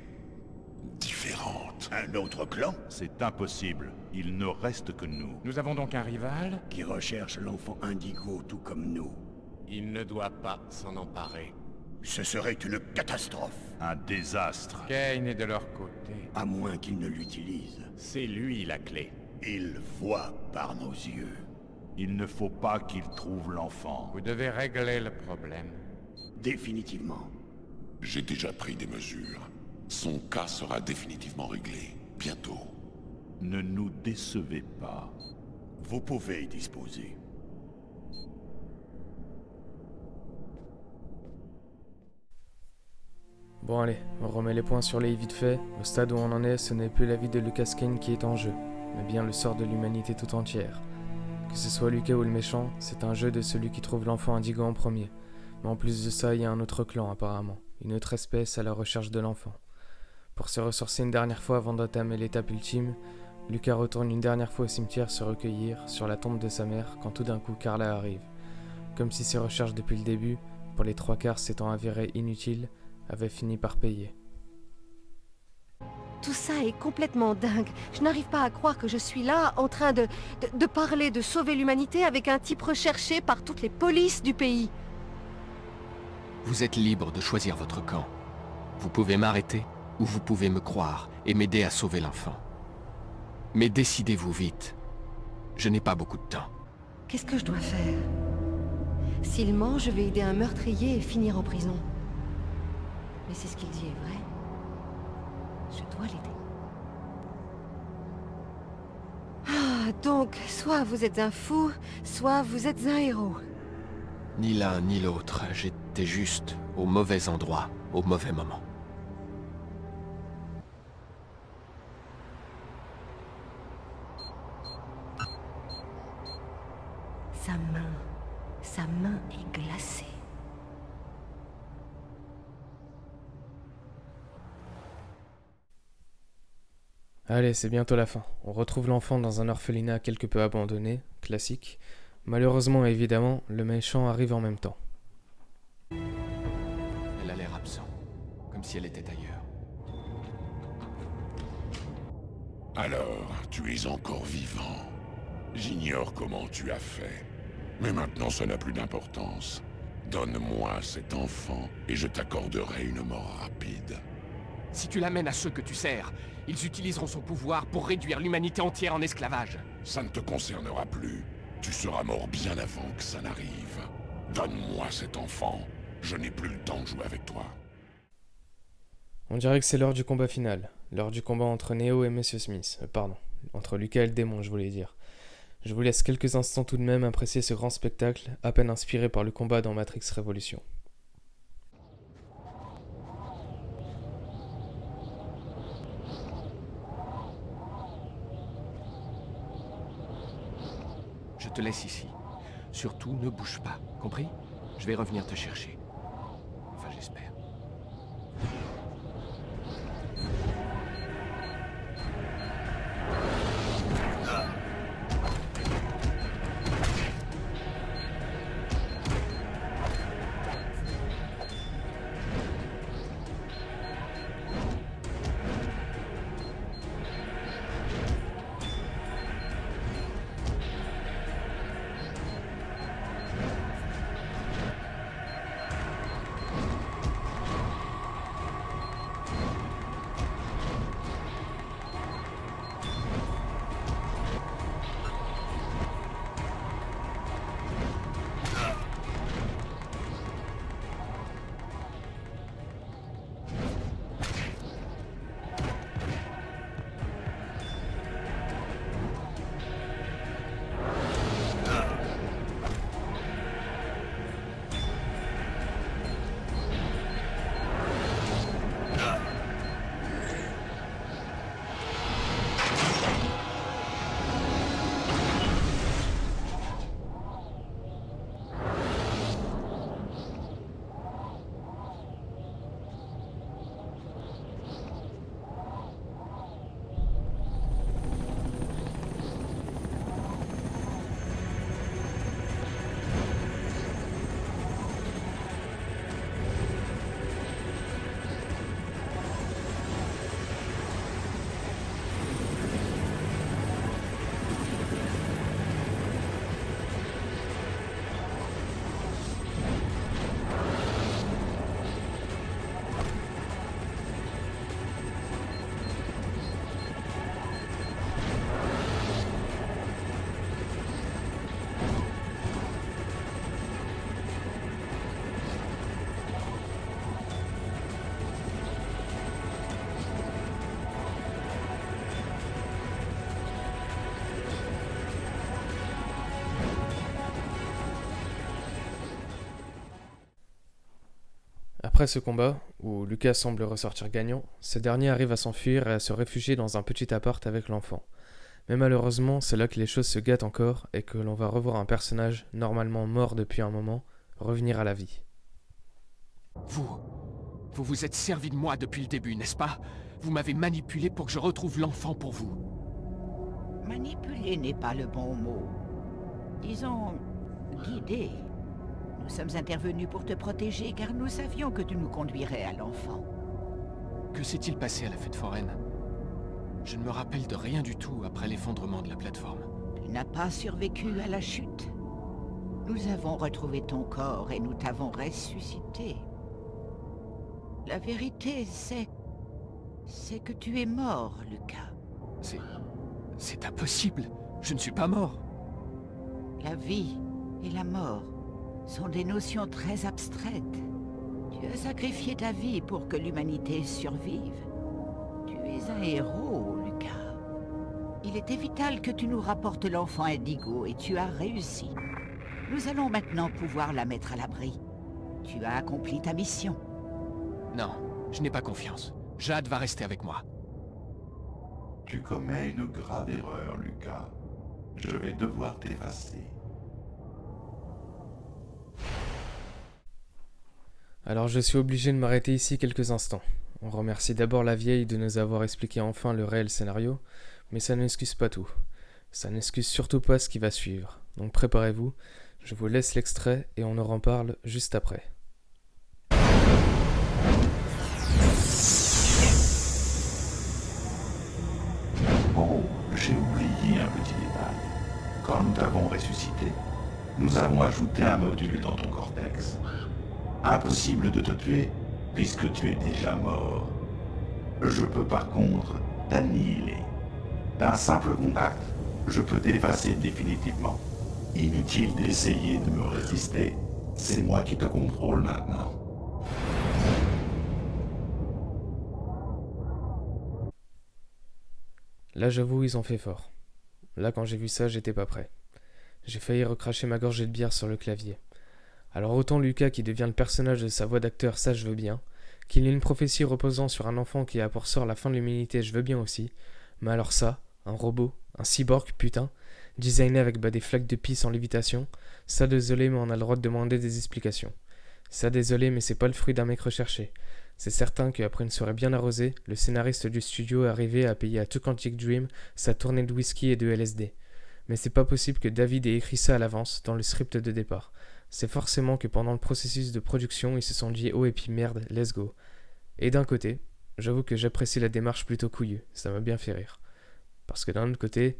Speaker 13: différente.
Speaker 15: Un autre clan?
Speaker 7: C'est impossible. Il ne reste que nous.
Speaker 14: Nous avons donc un rival?
Speaker 15: Qui recherche l'enfant Indigo tout comme nous.
Speaker 14: Il ne doit pas s'en emparer.
Speaker 15: Ce serait une catastrophe.
Speaker 7: Un désastre.
Speaker 14: Kane est de leur côté.
Speaker 15: À moins qu'il ne l'utilise.
Speaker 14: C'est lui la clé.
Speaker 15: Il voit par nos yeux.
Speaker 7: Il ne faut pas qu'il trouve l'enfant.
Speaker 14: Vous devez régler le problème.
Speaker 15: Définitivement.
Speaker 13: J'ai déjà pris des mesures. Son cas sera définitivement réglé, bientôt.
Speaker 14: Ne nous décevez pas.
Speaker 15: Vous pouvez y disposer.
Speaker 1: Bon allez, on remet les points sur les i vite fait. Au stade où on en est, ce n'est plus la vie de Lucas Kane qui est en jeu, mais bien le sort de l'humanité tout entière. Que ce soit Lucas ou le méchant, c'est un jeu de celui qui trouve l'enfant Indigo en premier. Mais en plus de ça, il y a un autre clan apparemment, une autre espèce à la recherche de l'enfant. Pour se ressourcer une dernière fois avant d'entamer l'étape ultime, Lucas retourne une dernière fois au cimetière se recueillir sur la tombe de sa mère quand tout d'un coup Carla arrive. Comme si ses recherches depuis le début, pour les 3/4 s'étant avérées inutiles, avaient fini par payer.
Speaker 4: Tout ça est complètement dingue. Je n'arrive pas à croire que je suis là, en train de parler de sauver l'humanité avec un type recherché par toutes les polices du pays.
Speaker 2: Vous êtes libre de choisir votre camp. Vous pouvez m'arrêter, ou vous pouvez me croire et m'aider à sauver l'enfant. Mais décidez-vous vite. Je n'ai pas beaucoup de temps.
Speaker 4: Qu'est-ce que je dois faire? S'il ment, je vais aider un meurtrier et finir en prison. Mais c'est ce qu'il dit est vrai. Je dois l'aider. Ah, donc, soit vous êtes un fou, soit vous êtes un héros.
Speaker 2: Ni l'un ni l'autre, j'étais juste au mauvais endroit, au mauvais moment.
Speaker 4: Sa main est glacée.
Speaker 1: Allez, c'est bientôt la fin. On retrouve l'enfant dans un orphelinat quelque peu abandonné, classique. Malheureusement, évidemment, le méchant arrive en même temps.
Speaker 2: Elle a l'air absente, comme si elle était ailleurs.
Speaker 13: Alors, tu es encore vivant. J'ignore comment tu as fait. Mais maintenant, ça n'a plus d'importance. Donne-moi cet enfant et je t'accorderai une mort rapide.
Speaker 2: Si tu l'amènes à ceux que tu sers, ils utiliseront son pouvoir pour réduire l'humanité entière en esclavage.
Speaker 13: Ça ne te concernera plus. Tu seras mort bien avant que ça n'arrive. Donne-moi cet enfant. Je n'ai plus le temps de jouer avec toi.
Speaker 1: On dirait que c'est l'heure du combat final. L'heure du combat entre Neo et Monsieur Smith. Pardon, entre Lucas et le démon, je voulais dire. Je vous laisse quelques instants tout de même apprécier ce grand spectacle, à peine inspiré par le combat dans Matrix Révolution.
Speaker 2: Je te laisse ici. Surtout, ne bouge pas, compris? Je vais revenir te chercher. Enfin, j'espère.
Speaker 1: Après ce combat, où Lucas semble ressortir gagnant, ce dernier arrive à s'enfuir et à se réfugier dans un petit appart avec l'enfant. Mais malheureusement, c'est là que les choses se gâtent encore et que l'on va revoir un personnage, normalement mort depuis un moment, revenir à la vie.
Speaker 2: Vous vous êtes servi de moi depuis le début, n'est-ce pas? Vous m'avez manipulé pour que je retrouve l'enfant pour vous.
Speaker 11: Manipuler n'est pas le bon mot. Disons, guider. Nous sommes intervenus pour te protéger car nous savions que tu nous conduirais à l'enfant.
Speaker 2: Que s'est-il passé à la fête foraine? Je ne me rappelle de rien du tout après l'effondrement de la plateforme.
Speaker 11: Tu n'as pas survécu à la chute. Nous avons retrouvé ton corps et nous t'avons ressuscité. La vérité, c'est que tu es mort, Lucas.
Speaker 2: C'est impossible. Je ne suis pas mort.
Speaker 11: La vie et la mort sont des notions très abstraites. Tu as sacrifié ta vie pour que l'humanité survive. Tu es un héros, Lucas. Il était vital que tu nous rapportes l'enfant Indigo et tu as réussi. Nous allons maintenant pouvoir la mettre à l'abri. Tu as accompli ta mission.
Speaker 2: Non, je n'ai pas confiance. Jade va rester avec moi.
Speaker 13: Tu commets une grave erreur, Lucas. Je vais devoir t'effacer.
Speaker 1: Alors je suis obligé de m'arrêter ici quelques instants. On remercie d'abord la vieille de nous avoir expliqué enfin le réel scénario, mais ça n'excuse pas tout. Ça n'excuse surtout pas ce qui va suivre. Donc préparez-vous, je vous laisse l'extrait et on en reparle juste après.
Speaker 13: Oh, j'ai oublié un petit détail. Quand nous t'avons ressuscité, nous avons ajouté un module dans ton cortex. Impossible de te tuer, puisque tu es déjà mort. Je peux par contre t'annihiler. D'un simple contact, je peux t'effacer définitivement. Inutile d'essayer de me résister, c'est moi qui te contrôle maintenant.
Speaker 1: Là j'avoue ils ont fait fort. Là quand j'ai vu ça j'étais pas prêt. J'ai failli recracher ma gorgée de bière sur le clavier. Alors autant Lucas qui devient le personnage de sa voix d'acteur, ça je veux bien. Qu'il ait une prophétie reposant sur un enfant qui a pour sort la fin de l'humanité, je veux bien aussi. Mais alors ça, un robot, un cyborg putain, designé avec des flaques de pisse en lévitation, ça désolé mais on a le droit de demander des explications. Ça désolé mais c'est pas le fruit d'un mec recherché. C'est certain qu'après une soirée bien arrosée, le scénariste du studio est arrivé à payer à tout Quantic Dream sa tournée de whisky et de LSD. Mais c'est pas possible que David ait écrit ça à l'avance dans le script de départ. C'est forcément que pendant le processus de production, ils se sont dit « Oh et puis merde, let's go ». Et d'un côté, j'avoue que j'apprécie la démarche plutôt couillue, ça m'a bien fait rire. Parce que d'un autre côté,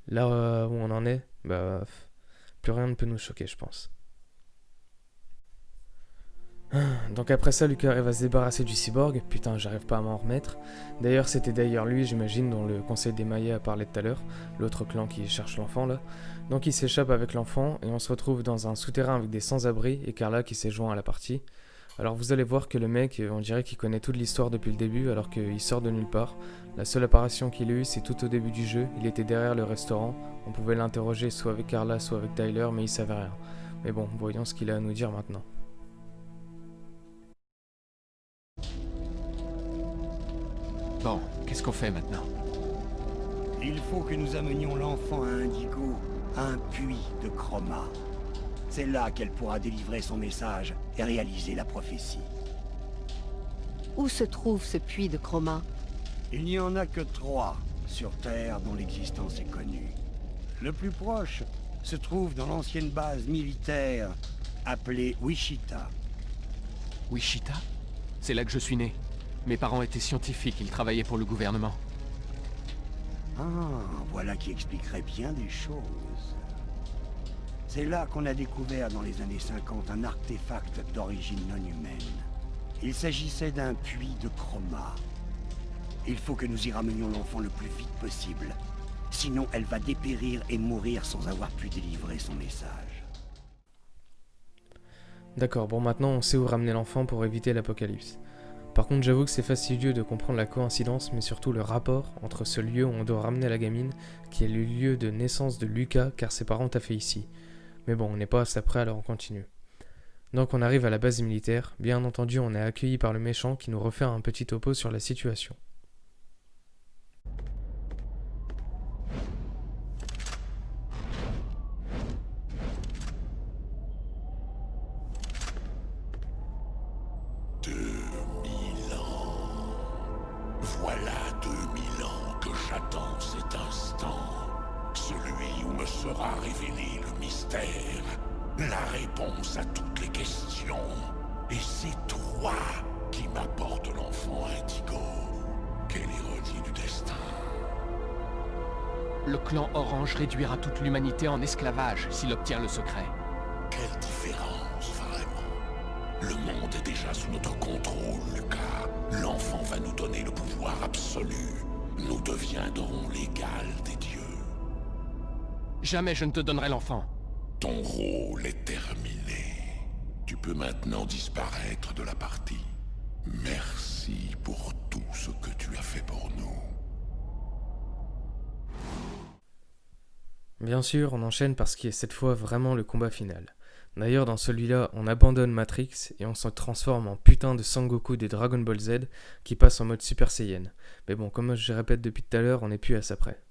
Speaker 1: là où on en est, plus rien ne peut nous choquer, je pense. Donc après ça, Lucas va se débarrasser du cyborg. Putain, j'arrive pas à m'en remettre. D'ailleurs, c'était lui, j'imagine, dont le conseil des Mayas a parlé tout à l'heure. L'autre clan qui cherche l'enfant, là. Donc il s'échappe avec l'enfant, et on se retrouve dans un souterrain avec des sans-abri, et Carla qui s'est joint à la partie. Alors vous allez voir que le mec, on dirait qu'il connaît toute l'histoire depuis le début, alors qu'il sort de nulle part. La seule apparition qu'il a eue, c'est tout au début du jeu. Il était derrière le restaurant. On pouvait l'interroger soit avec Carla, soit avec Tyler, mais il savait rien. Mais bon, voyons ce qu'il a à nous dire maintenant.
Speaker 2: Bon, qu'est-ce qu'on fait maintenant?
Speaker 15: Il faut que nous amenions l'enfant à Indigo, à un puits de Chroma. C'est là qu'elle pourra délivrer son message et réaliser la prophétie.
Speaker 4: Où se trouve ce puits de Chroma?
Speaker 15: Il n'y en a que 3 sur Terre dont l'existence est connue. Le plus proche se trouve dans l'ancienne base militaire appelée Wichita.
Speaker 2: Wichita? C'est là que je suis né. Mes parents étaient scientifiques, ils travaillaient pour le gouvernement.
Speaker 15: Ah, voilà qui expliquerait bien des choses. C'est là qu'on a découvert dans les années 50 un artefact d'origine non humaine. Il s'agissait d'un puits de Chroma. Il faut que nous y ramenions l'enfant le plus vite possible. Sinon, elle va dépérir et mourir sans avoir pu délivrer son message.
Speaker 1: D'accord, bon maintenant on sait où ramener l'enfant pour éviter l'apocalypse. Par contre j'avoue que c'est fastidieux de comprendre la coïncidence, mais surtout le rapport entre ce lieu où on doit ramener la gamine, qui est le lieu de naissance de Lucas, car ses parents t'a fait ici. Mais bon, on n'est pas assez près, alors on continue. Donc on arrive à la base militaire, bien entendu on est accueilli par le méchant qui nous refait un petit topo sur la situation.
Speaker 13: Voilà 2000 ans que j'attends cet instant. Celui où me sera révélé le mystère, la réponse à toutes les questions. Et c'est toi qui m'apportes l'enfant Indigo. Quelle ironie du destin.
Speaker 2: Le clan Orange réduira toute l'humanité en esclavage s'il obtient le secret.
Speaker 13: Quelle différence, vraiment. Le monde est déjà sous notre contrôle, Lucas. L'enfant va nous donner le pouvoir absolu. Nous deviendrons l'égal des dieux.
Speaker 2: Jamais je ne te donnerai l'enfant.
Speaker 13: Ton rôle est terminé. Tu peux maintenant disparaître de la partie. Merci pour tout ce que tu as fait pour nous.
Speaker 1: Bien sûr, on enchaîne parce qu'il y a cette fois vraiment le combat final. D'ailleurs, dans celui-là, on abandonne Matrix et on se transforme en putain de Sangoku des Dragon Ball Z qui passe en mode Super Saiyan. Mais bon, comme je répète depuis tout à l'heure, on n'est plus à ça près.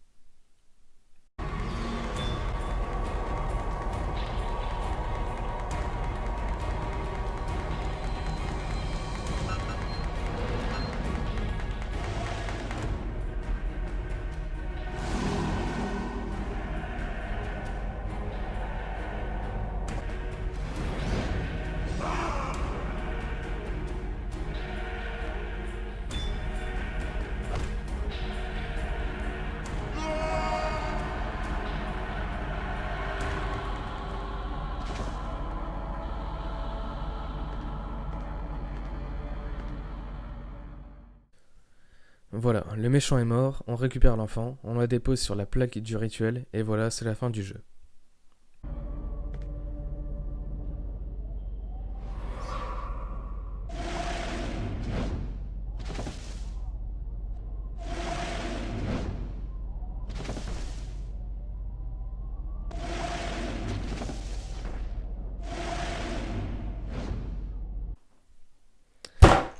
Speaker 1: Voilà, le méchant est mort, on récupère l'enfant, on la dépose sur la plaque du rituel, et voilà, c'est la fin du jeu.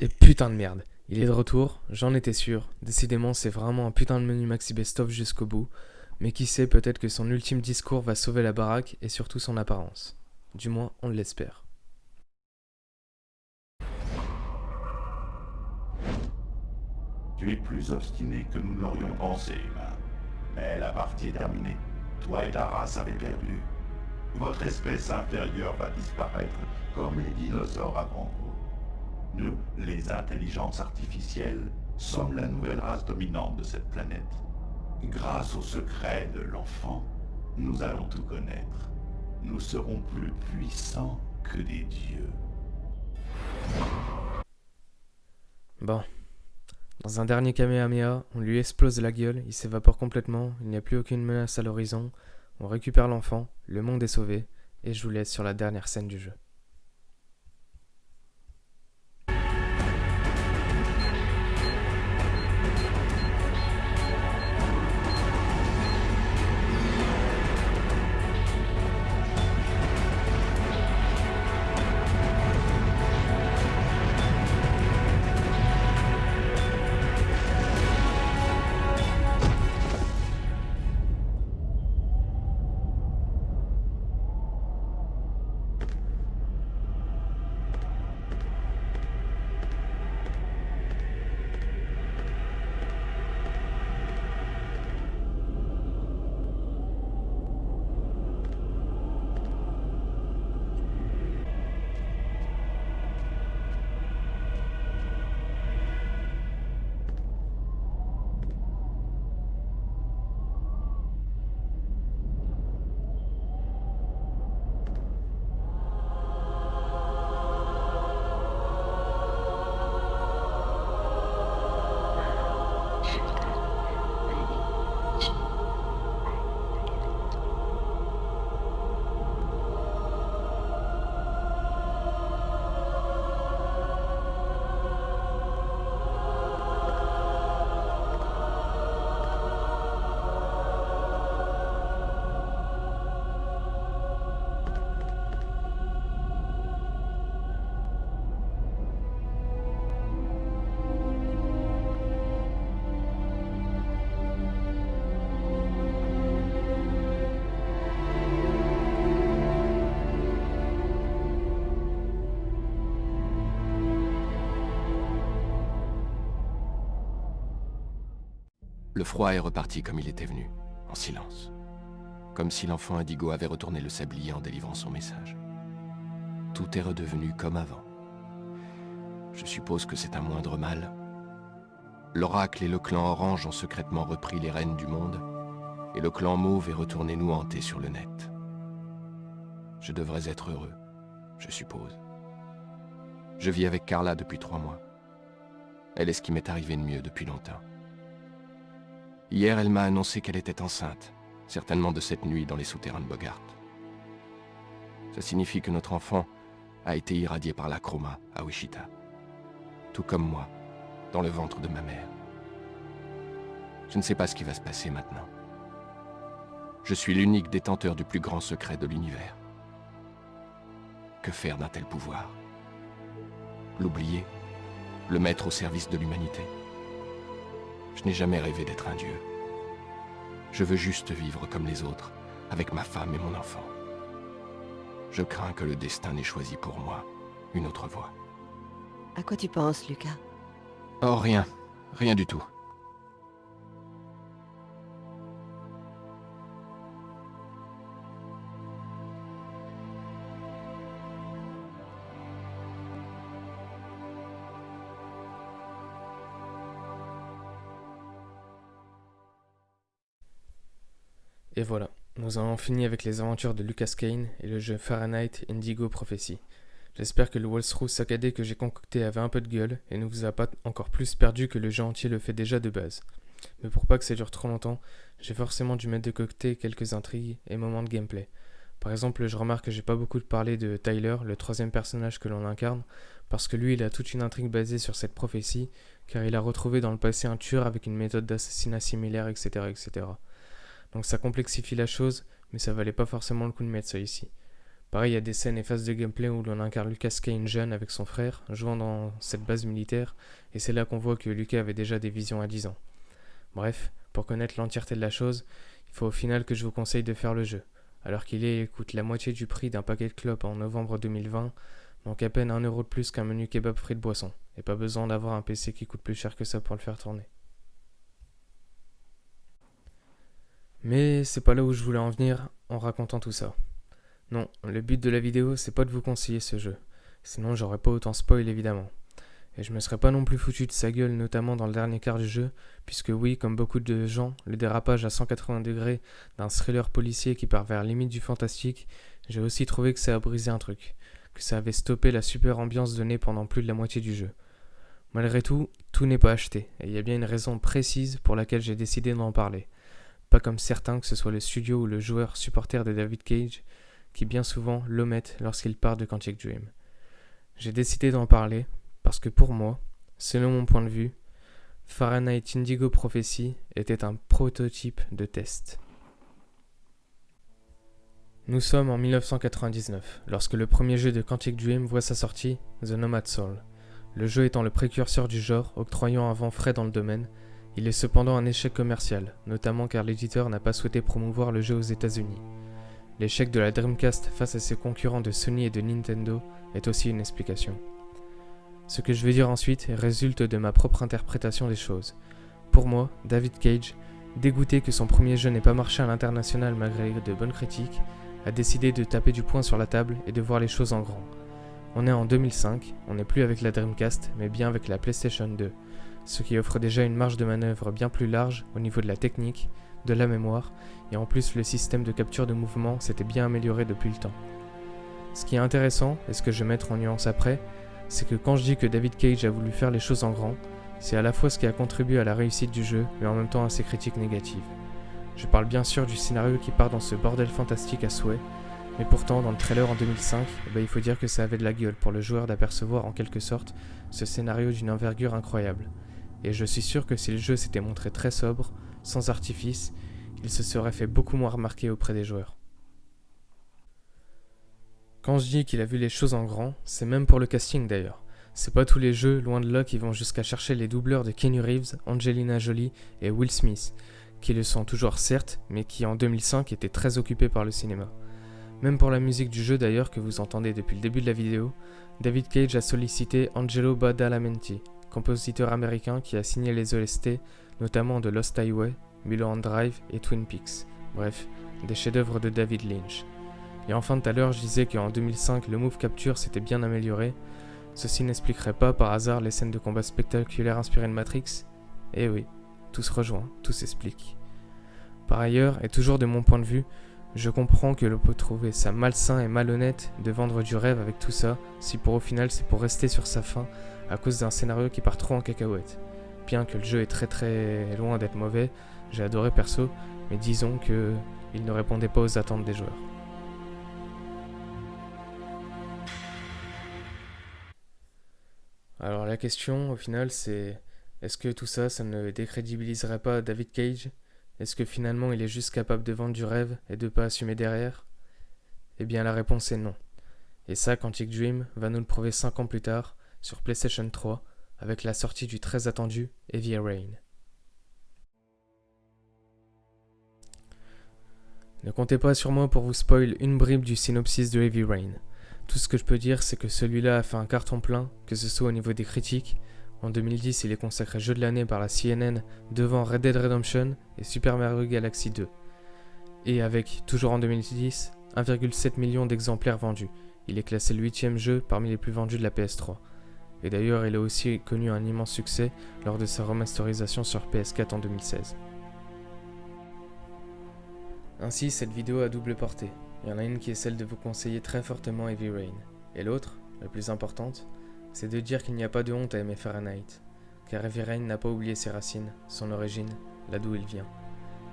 Speaker 1: Et putain de merde. Il est de retour, j'en étais sûr. Décidément, c'est vraiment un putain de menu maxi best-of jusqu'au bout. Mais qui sait, peut-être que son ultime discours va sauver la baraque et surtout son apparence. Du moins, on l'espère.
Speaker 16: Tu es plus obstiné que nous l'aurions pensé, humain. Mais la partie est terminée. Toi et ta race avez perdu. Votre espèce inférieure va disparaître comme les dinosaures avant vous. Nous, les intelligences artificielles, sommes la nouvelle race dominante de cette planète. Grâce au secret de l'enfant, nous allons tout connaître. Nous serons plus puissants que des dieux.
Speaker 1: Bon. Dans un dernier Kamehameha, on lui explose la gueule, il s'évapore complètement, il n'y a plus aucune menace à l'horizon, on récupère l'enfant, le monde est sauvé, et je vous laisse sur la dernière scène du jeu.
Speaker 2: Le froid est reparti comme il était venu, en silence. Comme si l'enfant indigo avait retourné le sablier en délivrant son message. Tout est redevenu comme avant. Je suppose que c'est un moindre mal. L'oracle et le clan orange ont secrètement repris les rênes du monde, et le clan mauve est retourné nous hanter sur le net. Je devrais être heureux, je suppose. Je vis avec Carla depuis 3 mois. Elle est ce qui m'est arrivé de mieux depuis longtemps. Hier, elle m'a annoncé qu'elle était enceinte, certainement de cette nuit dans les souterrains de Bogart. Ça signifie que notre enfant a été irradié par la chroma à Wichita. Tout comme moi, dans le ventre de ma mère. Je ne sais pas ce qui va se passer maintenant. Je suis l'unique détenteur du plus grand secret de l'univers. Que faire d'un tel pouvoir? L'oublier? Le mettre au service de l'humanité? Je n'ai jamais rêvé d'être un dieu. Je veux juste vivre comme les autres, avec ma femme et mon enfant. Je crains que le destin n'ait choisi pour moi une autre voie.
Speaker 4: À quoi tu penses, Lucas?
Speaker 2: Oh, rien. Rien du tout.
Speaker 1: Et voilà, nous avons fini avec les aventures de Lucas Kane et le jeu Fahrenheit Indigo Prophecy. J'espère que le walkthrough saccadé que j'ai concocté avait un peu de gueule et ne vous a pas encore plus perdu que le jeu entier le fait déjà de base. Mais pour pas que ça dure trop longtemps, j'ai forcément dû mettre de côté quelques intrigues et moments de gameplay. Par exemple, je remarque que j'ai pas beaucoup parlé de Tyler, le 3e personnage que l'on incarne, parce que lui il a toute une intrigue basée sur cette prophétie, car il a retrouvé dans le passé un tueur avec une méthode d'assassinat similaire, etc., etc. Donc ça complexifie la chose, mais ça valait pas forcément le coup de mettre ça ici. Pareil, il y a des scènes et phases de gameplay où l'on incarne Lucas Kane jeune avec son frère, jouant dans cette base militaire, et c'est là qu'on voit que Lucas avait déjà des visions à 10 ans. Bref, pour connaître l'entièreté de la chose, il faut au final que je vous conseille de faire le jeu. Alors qu'il coûte la moitié du prix d'un paquet de clopes en novembre 2020, donc à peine 1 € de plus qu'un menu kebab frit de boisson, et pas besoin d'avoir un PC qui coûte plus cher que ça pour le faire tourner. Mais c'est pas là où je voulais en venir en racontant tout ça. Non, le but de la vidéo c'est pas de vous conseiller ce jeu, sinon j'aurais pas autant spoil évidemment. Et je me serais pas non plus foutu de sa gueule notamment dans le dernier quart du jeu, puisque oui, comme beaucoup de gens, le dérapage à 180 degrés d'un thriller policier qui part vers limite du fantastique, j'ai aussi trouvé que ça a brisé un truc, que ça avait stoppé la super ambiance donnée pendant plus de la moitié du jeu. Malgré tout, tout n'est pas acheté, et il y a bien une raison précise pour laquelle j'ai décidé d'en parler. Pas comme certains, que ce soit le studio ou le joueur supporter de David Cage, qui bien souvent l'omettent lorsqu'il part de Quantic Dream. J'ai décidé d'en parler parce que pour moi, selon mon point de vue, Fahrenheit Indigo Prophecy était un prototype de test. Nous sommes en 1999, lorsque le premier jeu de Quantic Dream voit sa sortie, The Nomad Soul. Le jeu étant le précurseur du genre, octroyant un vent frais dans le domaine, il est cependant un échec commercial, notamment car l'éditeur n'a pas souhaité promouvoir le jeu aux États-Unis. L'échec de la Dreamcast face à ses concurrents de Sony et de Nintendo est aussi une explication. Ce que je vais dire ensuite résulte de ma propre interprétation des choses. Pour moi, David Cage, dégoûté que son premier jeu n'ait pas marché à l'international malgré de bonnes critiques, a décidé de taper du poing sur la table et de voir les choses en grand. On est en 2005, on n'est plus avec la Dreamcast, mais bien avec la PlayStation 2, ce qui offre déjà une marge de manœuvre bien plus large au niveau de la technique, de la mémoire, et en plus le système de capture de mouvement s'était bien amélioré depuis le temps. Ce qui est intéressant, et ce que je vais mettre en nuance après, c'est que quand je dis que David Cage a voulu faire les choses en grand, c'est à la fois ce qui a contribué à la réussite du jeu, mais en même temps à ses critiques négatives. Je parle bien sûr du scénario qui part dans ce bordel fantastique à souhait, mais pourtant dans le trailer en 2005, il faut dire que ça avait de la gueule pour le joueur d'apercevoir en quelque sorte ce scénario d'une envergure incroyable. Et je suis sûr que si le jeu s'était montré très sobre, sans artifice, il se serait fait beaucoup moins remarquer auprès des joueurs. Quand je dis qu'il a vu les choses en grand, c'est même pour le casting d'ailleurs. C'est pas tous les jeux, loin de là, qui vont jusqu'à chercher les doubleurs de Keanu Reeves, Angelina Jolie et Will Smith, qui le sont toujours certes, mais qui en 2005 étaient très occupés par le cinéma. Même pour la musique du jeu d'ailleurs que vous entendez depuis le début de la vidéo, David Cage a sollicité Angelo Badalamenti, compositeur américain qui a signé les OST, notamment de Lost Highway, Mulholland Drive et Twin Peaks. Bref, des chefs-d'œuvre de David Lynch. Et enfin tout à l'heure je disais qu'en 2005 le move capture s'était bien amélioré. Ceci n'expliquerait pas par hasard les scènes de combat spectaculaires inspirées de Matrix. Eh oui, tout se rejoint, tout s'explique. Par ailleurs, et toujours de mon point de vue, je comprends que l'on peut trouver ça malsain et malhonnête de vendre du rêve avec tout ça, si pour au final c'est pour rester sur sa faim à cause d'un scénario qui part trop en cacahuète. Bien que le jeu est très très loin d'être mauvais, j'ai adoré perso, mais disons que il ne répondait pas aux attentes des joueurs. Alors la question au final c'est, est-ce que tout ça, ça ne décrédibiliserait pas David Cage ? Est-ce que finalement il est juste capable de vendre du rêve et de pas assumer derrière ? Eh bien la réponse est non. Et ça, Quantic Dream va nous le prouver 5 ans plus tard, sur PlayStation 3, avec la sortie du très attendu Heavy Rain. Ne comptez pas sur moi pour vous spoil une bribe du synopsis de Heavy Rain. Tout ce que je peux dire, c'est que celui-là a fait un carton plein, que ce soit au niveau des critiques. En 2010, il est consacré jeu de l'année par la CNN devant Red Dead Redemption et Super Mario Galaxy 2. Et avec, toujours en 2010, 1,7 million d'exemplaires vendus. Il est classé le 8e jeu parmi les plus vendus de la PS3. Et d'ailleurs, il a aussi connu un immense succès lors de sa remasterisation sur PS4 en 2016. Ainsi, cette vidéo a double portée. Il y en a une qui est celle de vous conseiller très fortement Heavy Rain. Et l'autre, la plus importante, c'est de dire qu'il n'y a pas de honte à aimer Fahrenheit. Car Heavy Rain n'a pas oublié ses racines, son origine, là d'où il vient.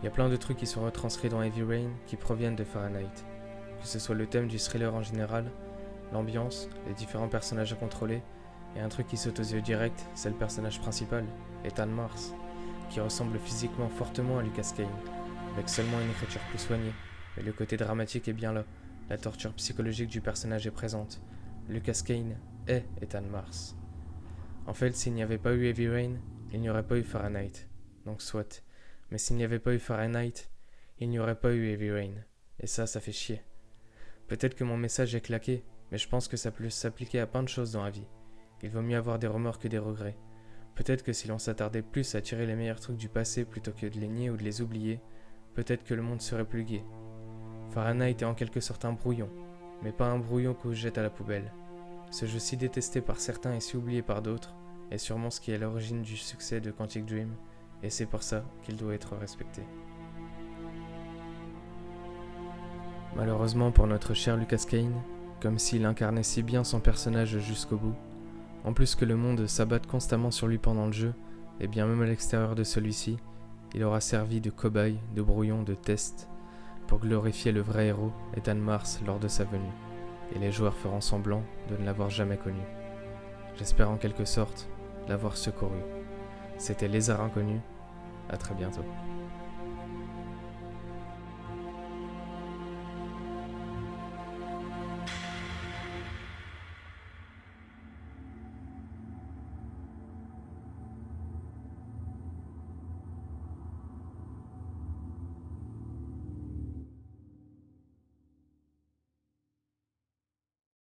Speaker 1: Il y a plein de trucs qui sont retranscrits dans Heavy Rain qui proviennent de Fahrenheit. Que ce soit le thème du thriller en général, l'ambiance, les différents personnages à contrôler, et un truc qui saute aux yeux direct, c'est le personnage principal, Ethan Mars, qui ressemble physiquement fortement à Lucas Kane, avec seulement une écriture plus soignée. Mais le côté dramatique est bien là, la torture psychologique du personnage est présente. Lucas Kane est Ethan Mars. En fait, s'il n'y avait pas eu Heavy Rain, il n'y aurait pas eu Fahrenheit. Donc soit. Mais s'il n'y avait pas eu Fahrenheit, il n'y aurait pas eu Heavy Rain. Et ça fait chier. Peut-être que mon message est claqué, mais je pense que ça peut s'appliquer à plein de choses dans la vie. Il vaut mieux avoir des remords que des regrets. Peut-être que si l'on s'attardait plus à tirer les meilleurs trucs du passé plutôt que de les nier ou de les oublier, peut-être que le monde serait plus gai. Fahrenheit est en quelque sorte un brouillon, mais pas un brouillon qu'on jette à la poubelle. Ce jeu si détesté par certains et si oublié par d'autres est sûrement ce qui est à l'origine du succès de Quantic Dream, et c'est pour ça qu'il doit être respecté. Malheureusement pour notre cher Lucas Kane, comme s'il incarnait si bien son personnage jusqu'au bout, en plus que le monde s'abatte constamment sur lui pendant le jeu, et bien même à l'extérieur de celui-ci, il aura servi de cobaye, de brouillon, de test, pour glorifier le vrai héros, Ethan Mars, lors de sa venue, et les joueurs feront semblant de ne l'avoir jamais connu. J'espère en quelque sorte l'avoir secouru. C'était Lézard Inconnu, à très bientôt.